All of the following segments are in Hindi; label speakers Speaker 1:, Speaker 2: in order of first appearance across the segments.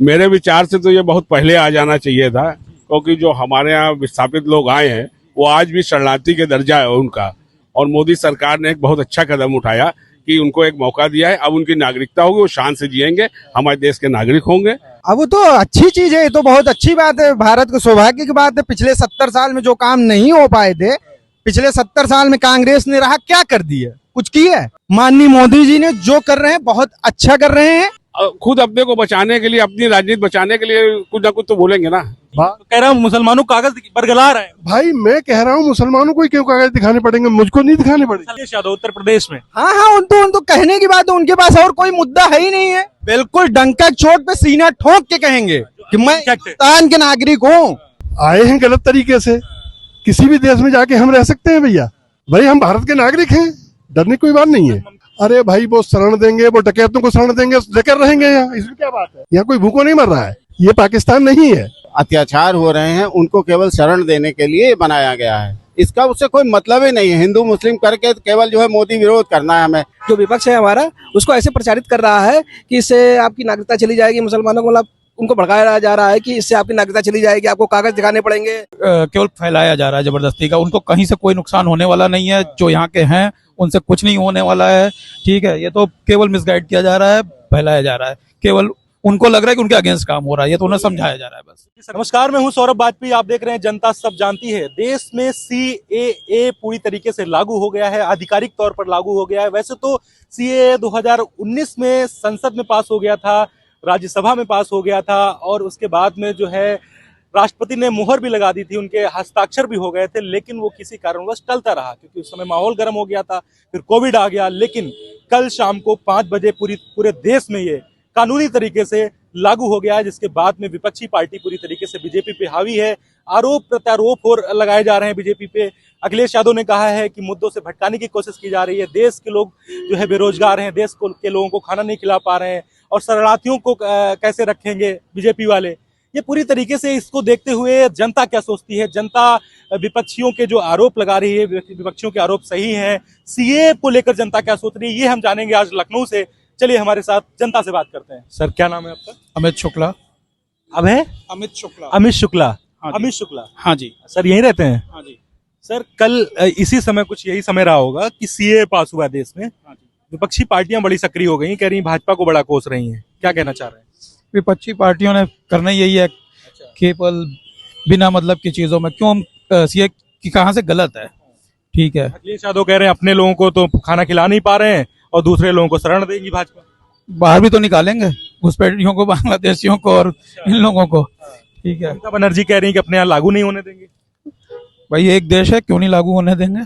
Speaker 1: मेरे विचार से तो ये बहुत पहले आ जाना चाहिए था, क्योंकि जो हमारे यहाँ विस्थापित लोग आए हैं वो आज भी शरणार्थी के दर्जा है उनका। और मोदी सरकार ने एक बहुत अच्छा कदम उठाया कि उनको एक मौका दिया है। अब उनकी नागरिकता होगी, वो शान से जिएंगे, हमारे देश के नागरिक होंगे।
Speaker 2: अब वो तो अच्छी चीज है, ये तो बहुत अच्छी बात है। भारत को सौभाग्य की बात है, पिछले 70 साल में जो काम नहीं हो पाए थे, पिछले 70 साल में कांग्रेस ने रहा क्या कर दिया, कुछ किया है। माननीय मोदी जी ने जो कर रहे हैं बहुत अच्छा कर रहे हैं।
Speaker 1: खुद अपने को बचाने के लिए, अपनी राजनीति बचाने के लिए कुछ ना कुछ तो बोलेंगे ना।
Speaker 3: कह रहा हूँ मुसलमानों को कागज बरगला रहे हैं।
Speaker 4: भाई मैं कह रहा हूँ मुसलमानों को ही क्यों कागज दिखाने पड़ेंगे, मुझको नहीं दिखाने पड़ेंगे।
Speaker 3: अखिलेश यादव उत्तर प्रदेश में
Speaker 2: हाँ हाँ, उनको कहने की बात है, उनके पास और कोई मुद्दा है ही नहीं है। बिल्कुल डंका चोट पे सीना ठोक के कहेंगे कि मैं हिंदुस्तान के नागरिक हूँ।
Speaker 4: आए हैं गलत तरीके से, किसी भी देश में जाके हम रह सकते हैं भैया। भाई हम भारत के नागरिक हैं, डरने की कोई बात नहीं है। अरे भाई वो शरण देंगे, वो डकैतों को शरण देंगे, लेकर रहेंगे यहाँ, इसमें क्या बात है। यहाँ कोई भूखों नहीं मर रहा है, ये पाकिस्तान नहीं है।
Speaker 5: अत्याचार हो रहे हैं, उनको केवल शरण देने के लिए बनाया गया है। इसका उससे कोई मतलब ही नहीं है। हिंदू मुस्लिम करके केवल जो है मोदी विरोध करना है हमें।
Speaker 6: जो विपक्ष है हमारा, उसको ऐसे प्रचारित कर रहा है कि इससे आपकी नागरिकता चली जाएगी। मुसलमानों को मतलब उनको भड़काया जा रहा है कि इससे आपकी नागरिकता चली जाएगी, आपको कागज दिखाने पड़ेंगे।
Speaker 7: केवल फैलाया जा रहा है जबरदस्ती का। उनको कहीं से कोई नुकसान होने वाला नहीं है, जो यहाँ के हैं उनसे कुछ नहीं होने वाला है। ठीक है, ये तो केवल मिसगाइड किया जा रहा है, फैलाया जा रहा है। केवल उनको लग रहा है कि उनके अगेंस्ट काम हो रहा है, ये तो उन्हें समझाया जा रहा है बस।
Speaker 3: नमस्कार, मैं हूं सौरभ वाजपेयी। आप देख रहे हैं जनता सब जानती है। देश में सीएए पूरी तरीके से लागू हो गया है, आधिकारिक तौर पर लागू हो गया है। वैसे तो सीएए 2019 में संसद में पास हो गया था, राज्यसभा में पास हो गया था, और उसके बाद में जो है राष्ट्रपति ने मुहर भी लगा दी थी, उनके हस्ताक्षर भी हो गए थे। लेकिन वो किसी कारणवश टलता रहा, क्योंकि उस समय माहौल गर्म हो गया था, फिर कोविड आ गया। लेकिन कल शाम को 5 बजे पूरे देश में ये कानूनी तरीके से लागू हो गया है, जिसके बाद में विपक्षी पार्टी पूरी तरीके से बीजेपी पे हावी है। आरोप प्रत्यारोप और लगाए जा रहे हैं बीजेपी पे। अखिलेश यादव ने कहा है कि मुद्दों से भटकाने की कोशिश की जा रही है। देश के लोग जो है बेरोजगार हैं, देश के लोगों को खाना नहीं खिला पा रहे हैं, और शरणार्थियों को कैसे रखेंगे बीजेपी वाले। ये पूरी तरीके से इसको देखते हुए जनता क्या सोचती है, जनता विपक्षियों के जो आरोप लगा रही है, विपक्षियों के आरोप सही हैं, सीए को लेकर जनता क्या सोच रही है, ये हम जानेंगे आज लखनऊ से। चलिए हमारे साथ जनता से बात करते हैं। सर क्या नाम है आपका?
Speaker 7: अमित शुक्ला।
Speaker 3: अब है
Speaker 7: अमित शुक्ला।
Speaker 3: अमित शुक्ला।
Speaker 7: हाँ
Speaker 3: अमित शुक्ला,
Speaker 7: हाँ जी।
Speaker 3: सर यहीं रहते हैं?
Speaker 7: हाँ जी।
Speaker 3: सर कल इसी समय कुछ यही समय रहा होगा कि सीए पास हुआ देश में।
Speaker 7: हाँ जी।
Speaker 3: विपक्षी पार्टियां बड़ी सक्रिय हो गई, कह रही भाजपा को बड़ा कोस रही हैं, क्या कहना चाह रहे हैं?
Speaker 7: विपक्षी पार्टियों ने करना यही है, केवल बिना मतलब की चीजों में क्यों हम सीए की कहाँ से गलत है। ठीक है,
Speaker 3: अखिलेश यादव कह रहे हैं अपने लोगों को तो खाना खिला नहीं पा रहे हैं और दूसरे लोगों को शरण देगी भाजपा।
Speaker 7: बाहर भी तो निकालेंगे, घुसपैठियों को, बांग्लादेशियों को और इन लोगों को। ठीक है,
Speaker 3: ममता बनर्जी कह रही है कि अपने यहाँ लागू नहीं होने देंगे।
Speaker 7: भाई एक देश है, क्यों नहीं लागू होने देंगे।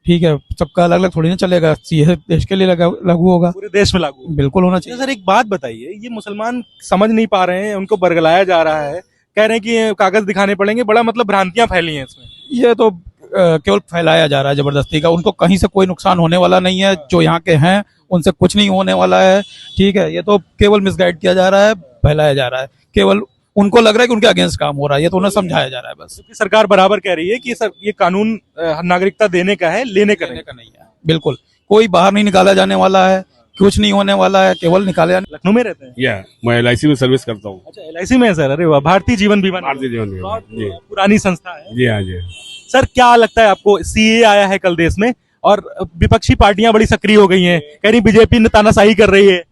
Speaker 7: ठीक है, सबका अलग अलग थोड़ी ना चलेगा, सीए देश के लिए लागू होगा,
Speaker 3: पूरे देश में लागू
Speaker 7: बिल्कुल होना चाहिए।
Speaker 3: सर एक बात बताइए, ये मुसलमान समझ नहीं पा रहे हैं, उनको बरगलाया जा रहा है, कह रहे हैं कि कागज दिखाने पड़ेंगे, बड़ा मतलब भ्रांतियां फैली हैं इसमें।
Speaker 7: ये तो केवल फैलाया जा रहा है जबरदस्ती का। उनको कहीं से कोई नुकसान होने वाला नहीं है, जो यहाँ के हैं उनसे कुछ नहीं होने वाला है। ठीक है, ये तो केवल मिसगाइड किया जा रहा है, फैलाया जा रहा है। केवल उनको लग रहा है कि उनके अगेंस्ट काम हो रहा है, ये तो उन्हें समझाया जा रहा है बस।
Speaker 3: क्योंकि सरकार बराबर कह रही है कि सर ये कानून नागरिकता देने का है, लेने का
Speaker 7: नहीं है। बिल्कुल कोई बाहर नहीं निकाला जाने वाला है, कुछ नहीं होने वाला है, केवल निकाले जाने।
Speaker 3: लखनऊ में रहते हैं?
Speaker 1: या मैं LIC में सर्विस करता हूँ।
Speaker 3: अच्छा, LIC में है सर? अरे वाह, भारतीय जीवन बीमा।
Speaker 1: भारतीय जीवन बीमा, जी।
Speaker 3: पुरानी संस्था है।
Speaker 1: जी हाँ जी।
Speaker 3: सर क्या लगता है आपको, सीए आया है कल देश में और विपक्षी पार्टियां बड़ी सक्रिय हो गई हैं, कह रही बीजेपी ने तानाशाही कर रही है।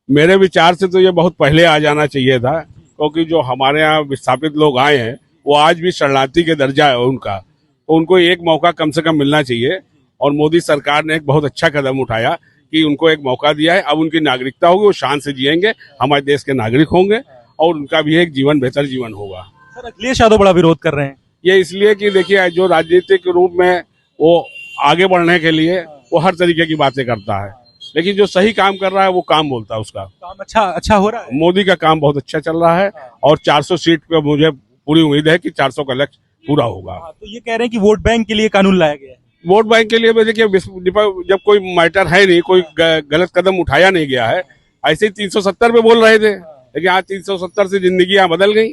Speaker 1: मेरे विचार से तो ये बहुत पहले आ जाना चाहिए था, क्योंकि जो हमारे यहाँ विस्थापित लोग आए हैं वो आज भी शरणार्थी के दर्जा है उनका, तो उनको एक मौका कम से कम मिलना चाहिए। और मोदी सरकार ने एक बहुत अच्छा कदम उठाया कि उनको एक मौका दिया है। अब उनकी नागरिकता होगी, वो शान से जिएंगे, हमारे देश के नागरिक होंगे, और उनका भी एक जीवन बेहतर जीवन होगा।
Speaker 3: सर अखिलेश यादव बड़ा विरोध कर रहे हैं।
Speaker 1: ये इसलिए कि देखिए, जो राजनीतिक रूप में वो आगे बढ़ने के लिए वो हर तरीके की बातें करता है, लेकिन जो सही काम कर रहा है वो काम बोलता है उसका।
Speaker 3: काम अच्छा हो रहा है।
Speaker 1: मोदी का काम बहुत अच्छा चल रहा है, और 400 सीट पे मुझे पूरी उम्मीद है कि 400 का लक्ष्य पूरा होगा।
Speaker 3: तो ये कह रहे हैं कि वोट बैंक के लिए कानून लाया गया है।
Speaker 1: वोट बैंक के लिए देखिए, जब कोई मैटर है नहीं, कोई गलत कदम उठाया नहीं गया है, ऐसे ही 370 पे बोल रहे थे, लेकिन आज 370 से जिंदगियां बदल गई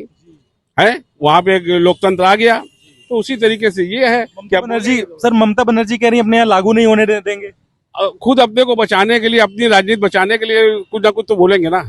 Speaker 1: है, वहां पे एक लोकतंत्र आ गया। तो उसी तरीके से ये है कि
Speaker 3: ममता बनर्जी कह रही है अपने यहाँ लागू नहीं होने देंगे।
Speaker 1: खुद अपने को बचाने के लिए, अपनी राजनीति बचाने के लिए कुछ ना कुछ तो बोलेंगे ना,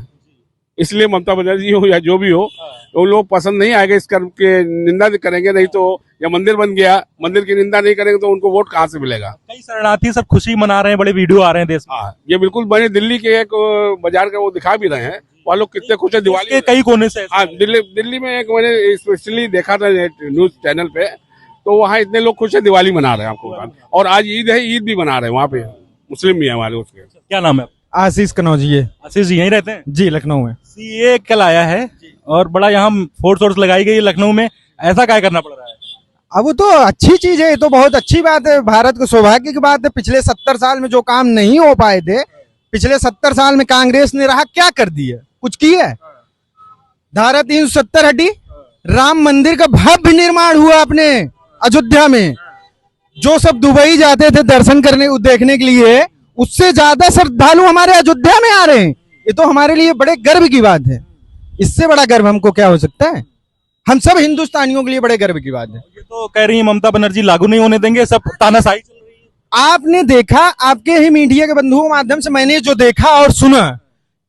Speaker 1: इसलिए ममता बनर्जी हो या जो भी हो, तो लोग पसंद नहीं आएगा इस कर्म के, निंदा करेंगे। नहीं तो या मंदिर बन गया, मंदिर की निंदा नहीं करेंगे तो उनको वोट कहाँ से मिलेगा।
Speaker 3: कई शरणार्थी सब खुशी मना रहे हैं, बड़े वीडियो आ रहे हैं देश में।
Speaker 1: हाँ, ये बिल्कुल बने दिल्ली के एक बाजार का वो दिखा भी रहे हैं, वहाँ लोग कितने खुश है दिवाली
Speaker 3: के कई कोने से।
Speaker 1: हाँ, दिल्ली में एक मैंने स्पेशली देखा था न्यूज चैनल पे, तो वहाँ इतने लोग खुश है दिवाली मना रहे हैं आपको। और आज ईद है, ईद भी मना रहे हैं वहाँ पे, मुस्लिम भी है हमारे उसके।
Speaker 3: क्या नाम है?
Speaker 2: आशीष कनौजिए
Speaker 3: आशीष जी यहीं रहते हैं?
Speaker 2: जी, लखनऊ में।
Speaker 3: सीए कल आया है और बड़ा यहाँ फोर्स लगाई गई है लखनऊ में, ऐसा क्या करना पड़ रहा है?
Speaker 2: अब वो तो अच्छी चीज है, ये तो बहुत अच्छी बात है, भारत को सौभाग्य की बात है। पिछले 70 साल में जो काम नहीं हो पाए थे, पिछले 70 साल में कांग्रेस ने रहा क्या कर दिया? कुछ किया है? धारा 370 हटी, राम मंदिर का भव्य निर्माण हुआ अपने अयोध्या में। जो सब दुबई जाते थे दर्शन करने देखने के लिए, उससे ज्यादा श्रद्धालु हमारे अयोध्या में आ रहे हैं। ये तो हमारे लिए बड़े गर्व की बात है। इससे बड़ा गर्व हमको क्या हो सकता है? हम सब हिंदुस्तानियों के लिए बड़े गर्व की बात है।
Speaker 3: ये तो कह रही है ममता बनर्जी लागू नहीं होने देंगे, सब तानाशाही चल रही है।
Speaker 2: आपने देखा, आपके ही मीडिया के बंधुओं के माध्यम से मैंने जो देखा और सुना,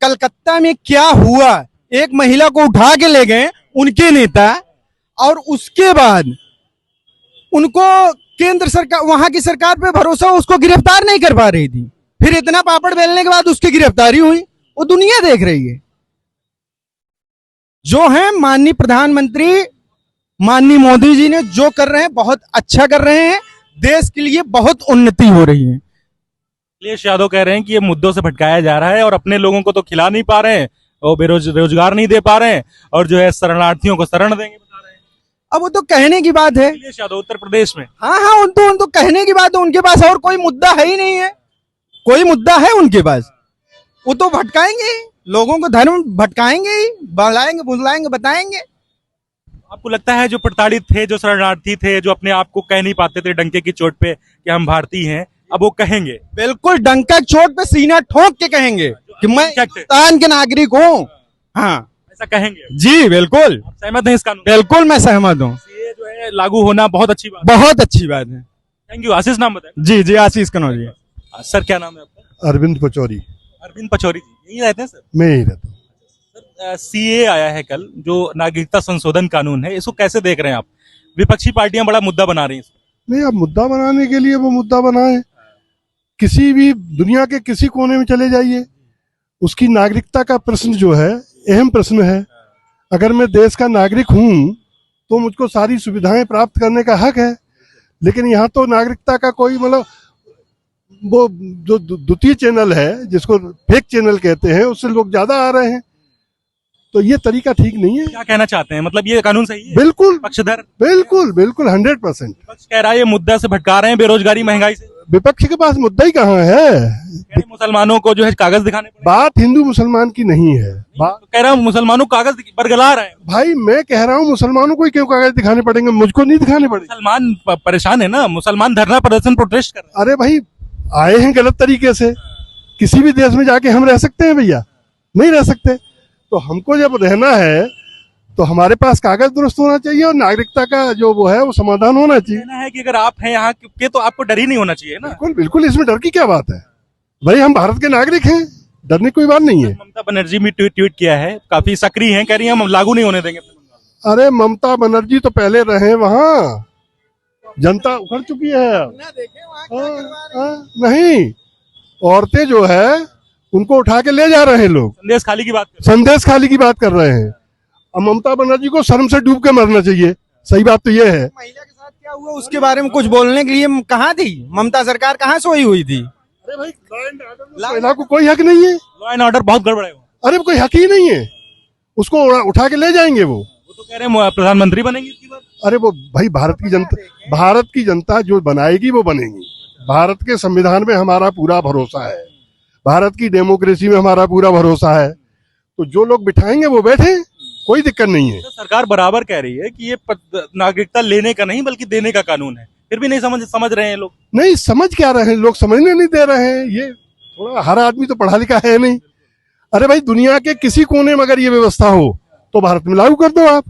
Speaker 2: कलकत्ता में क्या हुआ। एक महिला को उठा के ले गए उनके नेता, और उसके बाद उनको केंद्र सरकार, वहां की सरकार पे भरोसा, उसको गिरफ्तार नहीं कर पा रही थी। फिर इतना पापड़ बेलने के बाद उसकी गिरफ्तारी हुई। वो दुनिया देख रही है। जो है माननीय प्रधानमंत्री माननीय मोदी जी ने जो कर रहे हैं बहुत अच्छा कर रहे हैं। देश के लिए बहुत उन्नति हो रही है।
Speaker 3: अखिलेश यादव कह रहे हैं कि ये मुद्दों से भटकाया जा रहा है और अपने लोगों को तो खिला नहीं पा रहे हैं और रोजगार नहीं दे पा रहे हैं, और जो है शरणार्थियों को शरण देंगे बता रहे हैं।
Speaker 2: अब वो तो कहने की बात है।
Speaker 3: अखिलेश यादव उत्तर प्रदेश में।
Speaker 2: हाँ हाँ, उन तो कहने की बात है। उनके पास और कोई मुद्दा है ही नहीं है। कोई मुद्दा है उनके पास? वो तो भटकाएंगे ही, लोगों को धर्म भटकाएंगे ही, बहलाएंगे बुलाएंगे बताएंगे।
Speaker 3: आपको लगता है जो प्रताड़ित थे, जो शरणार्थी थे, जो अपने आप को कह नहीं पाते थे डंके की चोट पे कि हम भारतीय हैं, अब वो कहेंगे?
Speaker 2: बिल्कुल, डंका चोट पे सीना ठोक के कहेंगे कि मैं हिंदुस्तान के नागरिक हूँ। हाँ,
Speaker 3: ऐसा कहेंगे?
Speaker 2: जी बिल्कुल।
Speaker 3: आप सहमत हैं इस कानून?
Speaker 2: बिल्कुल मैं सहमत हूँ।
Speaker 3: ये जो है लागू होना बहुत अच्छी बात।
Speaker 2: बहुत अच्छी बात है।
Speaker 3: Thank you. आशीष नाम बताएं।
Speaker 2: जी जी, आशीष कनौजी।
Speaker 3: सर क्या नाम है आपका?
Speaker 4: अरविंद पचौरी।
Speaker 3: अरविंद पचौरी जी यहीं रहते हैं सर?
Speaker 4: मैं यही रहता हूँ।
Speaker 3: सीए आया है कल, जो नागरिकता संशोधन कानून है, इसको कैसे देख रहे हैं आप? विपक्षी पार्टियां बड़ा मुद्दा बना रही हैं इसको।
Speaker 4: नहीं, अब मुद्दा बनाने के लिए वो मुद्दा बनाए। किसी भी दुनिया के किसी कोने में चले जाइए, उसकी नागरिकता का प्रश्न जो है अहम प्रश्न है। अगर मैं देश का नागरिक हूं तो मुझको सारी सुविधाएं प्राप्त करने का हक है। लेकिन यहाँ तो नागरिकता का कोई मतलब, वो जो द्वितीय चैनल है जिसको फेक चैनल कहते हैं, उससे लोग ज्यादा आ रहे हैं। तो ये तरीका ठीक नहीं है।
Speaker 3: क्या कहना चाहते हैं? मतलब ये कानून सही है?
Speaker 4: बिल्कुल
Speaker 3: पक्षधर?
Speaker 4: बिल्कुल बिल्कुल 100%।
Speaker 3: विपक्ष कह रहा है ये मुद्दा से भटका रहे हैं, बेरोजगारी महंगाई से।
Speaker 4: विपक्ष के पास मुद्दा ही कहाँ है?
Speaker 3: कह रहे मुसलमानों को जो है कागज दिखाने पड़ेंगे।
Speaker 4: बात हिंदू मुसलमान की नहीं है।
Speaker 3: तो कह रहा हूँ मुसलमानों को कागज बरगला रहे हैं।
Speaker 4: भाई मैं कह रहा हूँ मुसलमानों को ही क्यों कागज दिखाने पड़ेंगे, मुझको नहीं दिखाने पड़ेंगे।
Speaker 3: मुसलमान परेशान है ना, मुसलमान धरना प्रदर्शन प्रोटेस्ट कर रहे हैं।
Speaker 4: अरे भाई, आए हैं गलत तरीके से। किसी भी देश में जाके हम रह सकते हैं भैया? नहीं रह सकते। तो हमको जब रहना है तो हमारे पास कागज दुरुस्त होना चाहिए और नागरिकता का जो वो है वो समाधान होना चाहिए।
Speaker 3: कहना है कि अगर आप हैं यहाँ के तो आपको डर ही नहीं होना चाहिए ना।
Speaker 4: बिल्कुल बिल्कुल, इसमें डर की क्या बात है? भाई हम भारत के नागरिक हैं, डरने की कोई बात नहीं है।
Speaker 3: ममता बनर्जी भी ट्वीट किया है, काफी सक्रिय हैं, कह रही है हम लागू नहीं होने देंगे।
Speaker 4: अरे ममता बनर्जी तो पहले रहे वहां, जनता उखड़ चुकी है। नहीं, औरतें जो है उनको उठा के ले जा रहे हैं लोग।
Speaker 3: संदेश खाली की बात कर
Speaker 4: संदेश खाली की बात कर रहे हैं। अब ममता बनर्जी को शर्म से डूब के मरना चाहिए। सही बात तो ये है।
Speaker 2: महिला के साथ क्या हुआ उसके बारे में कुछ बोलने के लिए कहाँ थी ममता सरकार? कहाँ सोई हुई थी?
Speaker 4: अरे भाई, लॉ एंड ऑर्डर महिला को कोई हक नहीं है।
Speaker 3: लॉ एंड ऑर्डर बहुत गड़बड़ है।
Speaker 4: अरे कोई हक ही नहीं है, उसको उठा के ले जाएंगे। वो
Speaker 3: तो कह रहे हैं प्रधानमंत्री बनेंगे इसकी बात।
Speaker 4: अरे वो भाई भारत की जनता जो बनाएगी वो बनेगी। भारत के संविधान में हमारा पूरा भरोसा है, भारत की डेमोक्रेसी में हमारा पूरा भरोसा है। तो जो लोग बिठाएंगे वो बैठे, कोई दिक्कत नहीं है।
Speaker 3: तो सरकार बराबर कह रही है कि ये नागरिकता लेने का नहीं बल्कि देने का कानून है, फिर भी नहीं समझ रहे हैं लोग।
Speaker 4: नहीं समझ क्या रहे हैं लोग, समझने नहीं दे रहे हैं। ये थोड़ा, हर आदमी तो पढ़ा लिखा है नहीं। अरे भाई, दुनिया के किसी कोने में अगर ये व्यवस्था हो तो भारत में लागू कर दो आप।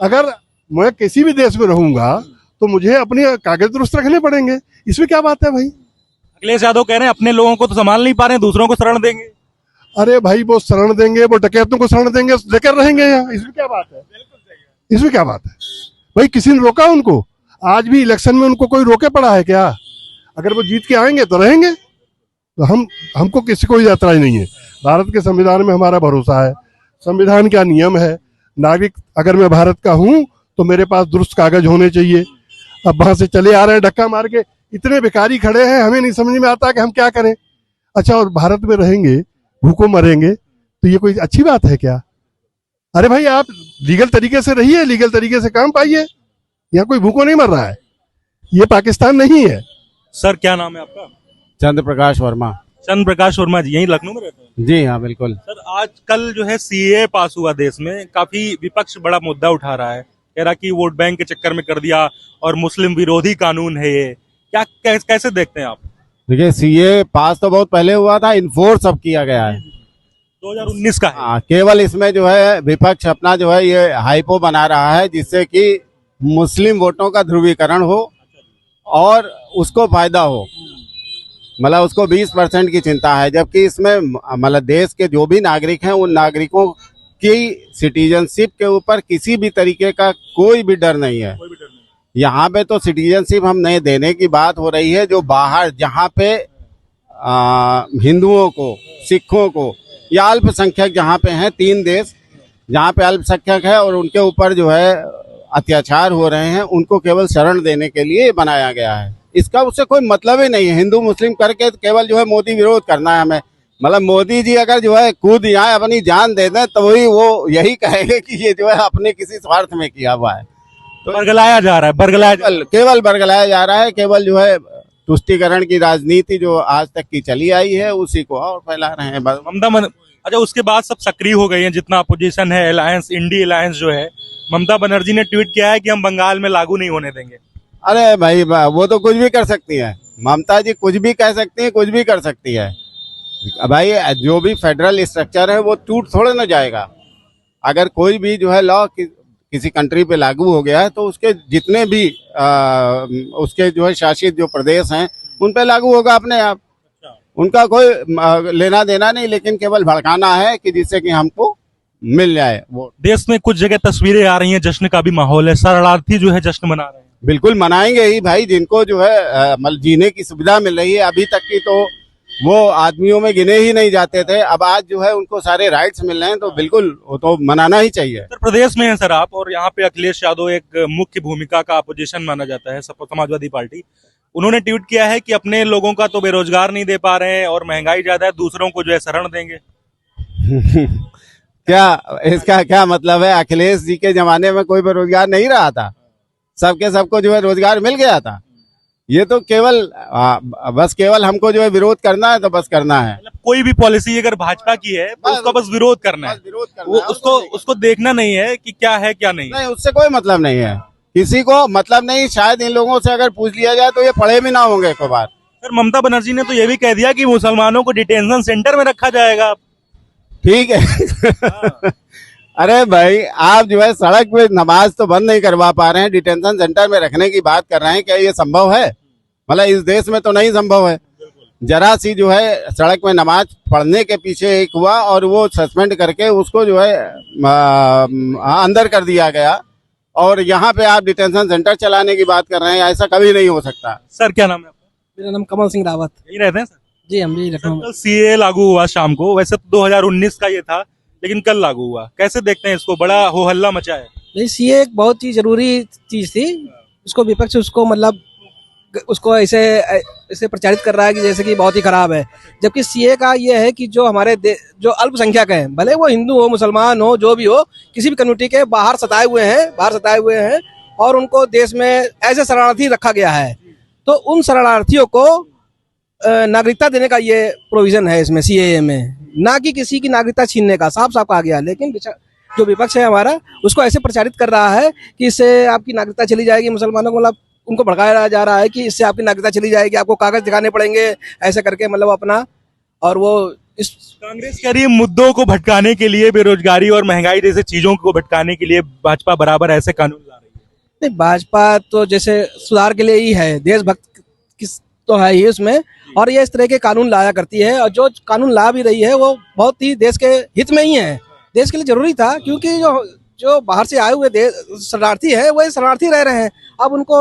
Speaker 4: अगर मैं किसी भी देश में रहूंगा तो मुझे अपने कागज दुरुस्त रखने पड़ेंगे। इसमें क्या बात है भाई?
Speaker 3: अखिलेश यादव कह रहे हैं अपने लोगों को तो संभाल नहीं पा रहे हैं, दूसरों को शरण देंगे।
Speaker 4: अरे भाई वो शरण देंगे, वो डकैतों को शरण देंगे, लेकर रहेंगे यहाँ, इसमें क्या बात है? इसमें क्या बात है भाई? किसी ने रोका उनको? आज भी इलेक्शन में उनको कोई रोके पड़ा है क्या? अगर वो जीत के आएंगे तो रहेंगे, तो हमको किसी को ऐतराज नहीं है। भारत के संविधान में हमारा भरोसा है, संविधान का नियम है, नागरिक अगर मैं भारत का हूं तो मेरे पास दुरुस्त कागज होने चाहिए। अब वहां से चले आ रहे हैं धक्का मार के, इतने भिखारी खड़े हैं, हमें नहीं समझ में आता कि हम क्या करें। अच्छा, और भारत में रहेंगे, भूखों मरेंगे, तो ये कोई अच्छी बात है क्या? अरे भाई आप लीगल तरीके से रहिए, लीगल तरीके से काम पाइए, यहाँ कोई भूखों नहीं मर रहा है, ये पाकिस्तान नहीं है।
Speaker 3: सर क्या नाम है आपका?
Speaker 5: चंद्र प्रकाश वर्मा।
Speaker 3: चंद्र प्रकाश वर्मा जी, यहीं लखनऊ में रहते हैं?
Speaker 5: जी हाँ, बिल्कुल।
Speaker 3: सर आजकल जो है सीए पास हुआ देश में, काफी विपक्ष बड़ा मुद्दा उठा रहा है, कह रहा कि वोट बैंक के चक्कर में कर दिया और मुस्लिम विरोधी कानून है ये, क्या कैसे देखते हैं आप?
Speaker 5: देखिए, सीए पास तो बहुत पहले हुआ था, इन्फोर्स अब किया गया है,
Speaker 3: 2019 का है।
Speaker 5: हाँ, केवल इसमें जो है विपक्ष अपना जो है ये हाइपो बना रहा है, जिससे कि मुस्लिम वोटों का ध्रुवीकरण हो और उसको फायदा हो। मतलब उसको 20% की चिंता है, जबकि इसमें मतलब देश के जो भी नागरिक हैं उन नागरिकों की सिटीजनशिप के ऊपर किसी भी तरीके का कोई भी डर नहीं है। यहाँ पे तो सिटीजनशिप हम नहीं देने की बात हो रही है, जो बाहर जहाँ पे हिंदुओं को, सिखों को या अल्पसंख्यक जहाँ पे हैं, 3 देश जहाँ पे अल्पसंख्यक है और उनके ऊपर जो है अत्याचार हो रहे हैं, उनको केवल शरण देने के लिए बनाया गया है। इसका उससे कोई मतलब ही नहीं है। हिंदू मुस्लिम करके केवल जो है मोदी विरोध करना है हमें। मतलब मोदी जी अगर जो है कूद जाए, अपनी जान दे दें, तो वही वो यही कहेंगे कि ये जो है अपने किसी स्वार्थ में किया हुआ है।
Speaker 3: तो बरगलाया जा रहा है,
Speaker 5: केवल बरगलाया जा रहा है, केवल जो है तुष्टीकरण की राजनीति जो आज तक की चली आई है उसी को और फैला रहे हैं।
Speaker 3: अच्छा, उसके बाद सब सक्रिय हो गई हैं, जितना अपोजिशन है, अलायंस, इंडी अलायंस जो है। ममता बनर्जी ने ट्वीट किया है कि हम बंगाल में लागू नहीं होने देंगे।
Speaker 5: अरे भाई वो तो कुछ भी कर सकती है, ममता जी कुछ भी कह सकती है, कुछ भी कर सकती है भाई। जो भी फेडरल स्ट्रक्चर है वो टूट थोड़े ना जाएगा। अगर कोई भी जो है लॉ किसी कंट्री पे लागू हो गया है तो उसके जितने भी उसके जो है शासित जो प्रदेश हैं उन पे लागू होगा अपने आप। उनका कोई लेना देना नहीं, लेकिन केवल भड़काना है कि जिससे कि हमको मिल जाए वो।
Speaker 3: देश में कुछ जगह तस्वीरें आ रही हैं, जश्न का भी माहौल है, शरणार्थी जो है जश्न मना रहे हैं।
Speaker 5: बिल्कुल मनाएंगे ही भाई, जिनको जो है मतलब जीने की सुविधा मिल रही है। अभी तक की तो वो आदमियों में गिने ही नहीं जाते थे, अब आज जो है उनको सारे राइट्स मिल रहे हैं, तो बिल्कुल वो तो मनाना ही चाहिए।
Speaker 3: उत्तर प्रदेश में है सर आप, और यहाँ पे अखिलेश यादव एक मुख्य भूमिका का अपोजिशन माना जाता है, समाजवादी पार्टी। उन्होंने ट्वीट किया है कि अपने लोगों का तो बेरोजगार नहीं दे पा रहे हैं और महंगाई ज्यादा है, दूसरों को जो है शरण देंगे।
Speaker 5: क्या इसका क्या मतलब है? अखिलेश जी के जमाने में कोई बेरोजगार नहीं रहा था, सबको जो है रोजगार मिल गया था। ये तो केवल बस केवल हमको जो है विरोध करना है, तो बस करना है।
Speaker 3: मतलब कोई भी पॉलिसी अगर भाजपा की है तो उसका बस विरोध करना है, वो उसको देखना नहीं है कि क्या है क्या नहीं।
Speaker 5: नहीं, उससे कोई मतलब नहीं है, किसी को मतलब नहीं। शायद इन लोगों से अगर पूछ लिया जाए तो ये पढ़े भी ना होंगे एक बार।
Speaker 3: सर ममता बनर्जी ने तो ये भी कह दिया कि मुसलमानों को डिटेंशन सेंटर में रखा जाएगा।
Speaker 5: ठीक है। अरे भाई, आप जो है सड़क पे नमाज तो बंद नहीं करवा पा रहे हैं, डिटेंशन सेंटर में रखने की बात कर रहे हैं। क्या ये संभव है? मतलब इस देश में तो नहीं संभव है। जरा सी जो है सड़क में नमाज पढ़ने के पीछे एक हुआ और वो सस्पेंड करके उसको जो है अंदर कर दिया गया, और यहाँ पे आप डिटेंशन सेंटर चलाने की बात कर रहे हैं। ऐसा कभी नहीं हो सकता।
Speaker 3: सर क्या नाम है आपका?
Speaker 6: मेरा नाम कमल सिंह रावत।
Speaker 3: यही रहते हैं सर?
Speaker 6: जी हम भी लखनऊ में।
Speaker 3: कल सीए लागू हुआ शाम को, वैसे तो 2019 का ये था, लेकिन कल लागू हुआ। कैसे देखते हैं इसको? बड़ा हो हल्ला मचा है।
Speaker 6: नहीं, सीए एक बहुत ही जरूरी चीज थी। उसको विपक्ष उसको मतलब उसको ऐसे प्रचारित कर रहा है कि जैसे कि बहुत ही खराब है, जबकि सीए का ये है कि जो हमारे जो अल्पसंख्यक हैं, भले वो हिंदू हो, मुसलमान हो, जो भी हो, किसी भी कम्युनिटी के बाहर सताए हुए हैं और उनको देश में ऐसे शरणार्थी रखा गया है, तो उन शरणार्थियों को नागरिकता देने का ये प्रोविजन है इसमें सीएए में, ना कि किसी की नागरिकता छीनने का। साफ साफ कहा गया। लेकिन जो विपक्ष है हमारा, उसको ऐसे प्रचारित कर रहा है कि इससे आपकी नागरिकता चली जाएगी, मुसलमानों को मतलब उनको भड़काया जा रहा है कि इससे आपकी नागरिकता चली जाएगी, आपको कागज दिखाने पड़ेंगे, ऐसे करके मतलब अपना। और वो इस
Speaker 3: कांग्रेस कह रही है मुद्दों को भटकाने के लिए, बेरोजगारी और महंगाई जैसे चीजों को भटकाने के लिए भाजपा बराबर ऐसे कानून ला रही है।
Speaker 6: नहीं, भाजपा तो जैसे सुधार के लिए ही है, देशभक्त तो है ही उसमें, और ये इस तरह के कानून लाया करती है, और जो कानून ला भी रही है वो बहुत ही देश के हित में ही है, देश के लिए जरूरी था, क्योंकि जो बाहर से आए हुए शरणार्थी है वो शरणार्थी रह रहे हैं। अब उनको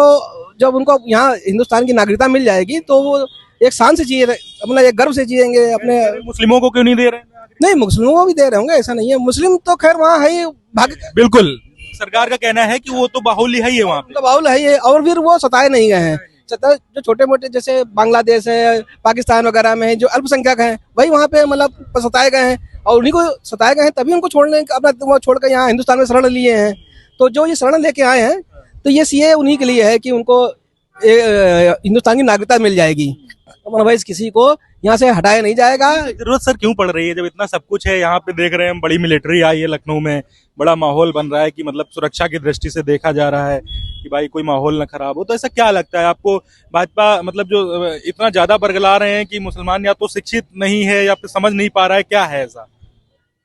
Speaker 6: जब उनको यहाँ हिंदुस्तान की नागरिकता मिल जाएगी तो वो एक शान से जिए, मतलब एक गर्व से जिएंगे अपने।
Speaker 3: मुस्लिमों को क्यों नहीं दे रहे हैं?
Speaker 6: नहीं, मुस्लिमों को भी दे रहे होंगे, ऐसा नहीं है, मुस्लिम तो खैर वहाँ है ही, भाग्य
Speaker 3: बिल्कुल, सरकार का कहना है कि वो तो बाहुल्य है ही है वहाँ पे।
Speaker 6: का बाउल है ये, और फिर वो सताए नहीं गए हैं। जो छोटे मोटे जैसे बांग्लादेश है, पाकिस्तान वगैरह में जो अल्पसंख्यक हैं वही वहाँ पे मतलब सताए गए हैं, और उन्हीं को सताए गए हैं तभी उनको छोड़ने अपना छोड़कर यहाँ हिंदुस्तान में शरण लिए हैं। तो जो ये शरण लेके आए हैं तो ये सीए उन्हीं के लिए है कि उनको हिंदुस्तान की नागरिकता मिल जाएगी, अदरवाइज किसी को यहाँ से हटाया नहीं जाएगा।
Speaker 3: जरूरत सर क्यों पड़ रही है जब इतना सब कुछ है? यहाँ पे देख रहे हैं हम, बड़ी मिलिट्री आई है लखनऊ में, बड़ा माहौल बन रहा है कि मतलब सुरक्षा की दृष्टि से देखा जा रहा है कि भाई कोई माहौल ना खराब हो। तो ऐसा क्या लगता है आपको, भाजपा मतलब जो इतना ज्यादा बरगला रहे हैं कि मुसलमान या तो शिक्षित नहीं है या फिर समझ नहीं पा रहा है, क्या है ऐसा?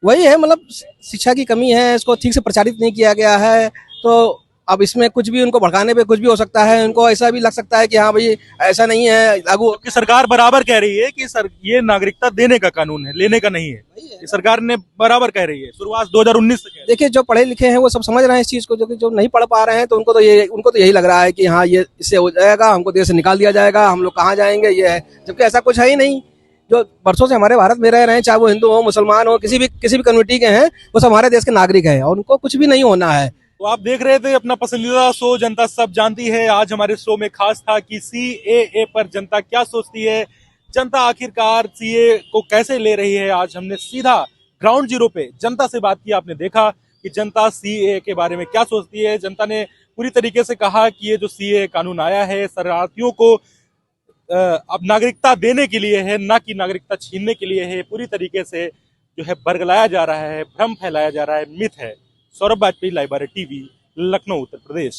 Speaker 6: वही है, मतलब शिक्षा की कमी है, इसको ठीक से प्रचारित नहीं किया गया है, तो अब इसमें कुछ भी उनको भड़काने पे कुछ भी हो सकता है, उनको ऐसा भी लग सकता है कि हाँ भाई ऐसा नहीं है लागू।
Speaker 3: कि सरकार बराबर कह रही है कि सर ये नागरिकता देने का कानून है, लेने का नहीं है। ये सरकार ने बराबर कह रही है, शुरुआत 2019 से कह रही है।
Speaker 6: देखिए, जो पढ़े लिखे हैं वो सब समझ रहे हैं इस चीज को, जो नहीं पढ़ पा रहे हैं तो उनको तो यही लग रहा है कि हाँ ये इससे हो जाएगा, हमको देश से निकाल दिया जाएगा, हम लोग कहाँ जाएंगे, ये है। जबकि ऐसा कुछ है ही नहीं। जो वर्षों से हमारे भारत में रह रहे हैं, चाहे वो हिंदू हो, मुसलमान हो, किसी भी कम्युनिटी के हैं, वो सब हमारे देश के नागरिक हैं और उनको कुछ भी नहीं होना है।
Speaker 3: तो आप देख रहे थे अपना पसंदीदा शो जनता सब जानती है। आज हमारे शो में खास था कि सीएए पर जनता क्या सोचती है, जनता आखिरकार सीए को कैसे ले रही है। आज हमने सीधा ग्राउंड जीरो पे जनता से बात की। आपने देखा कि जनता सीए के बारे में क्या सोचती है। जनता ने पूरी तरीके से कहा कि ये जो सीए कानून आया है शरणार्थियों को अब नागरिकता देने के लिए है, ना कि नागरिकता छीनने के लिए है। पूरी तरीके से जो है बरगलाया जा रहा है, भ्रम फैलाया जा रहा है, मिथ है। Saurabh Vajpayee, live Bharat TV, Lucknow, Uttar Pradesh.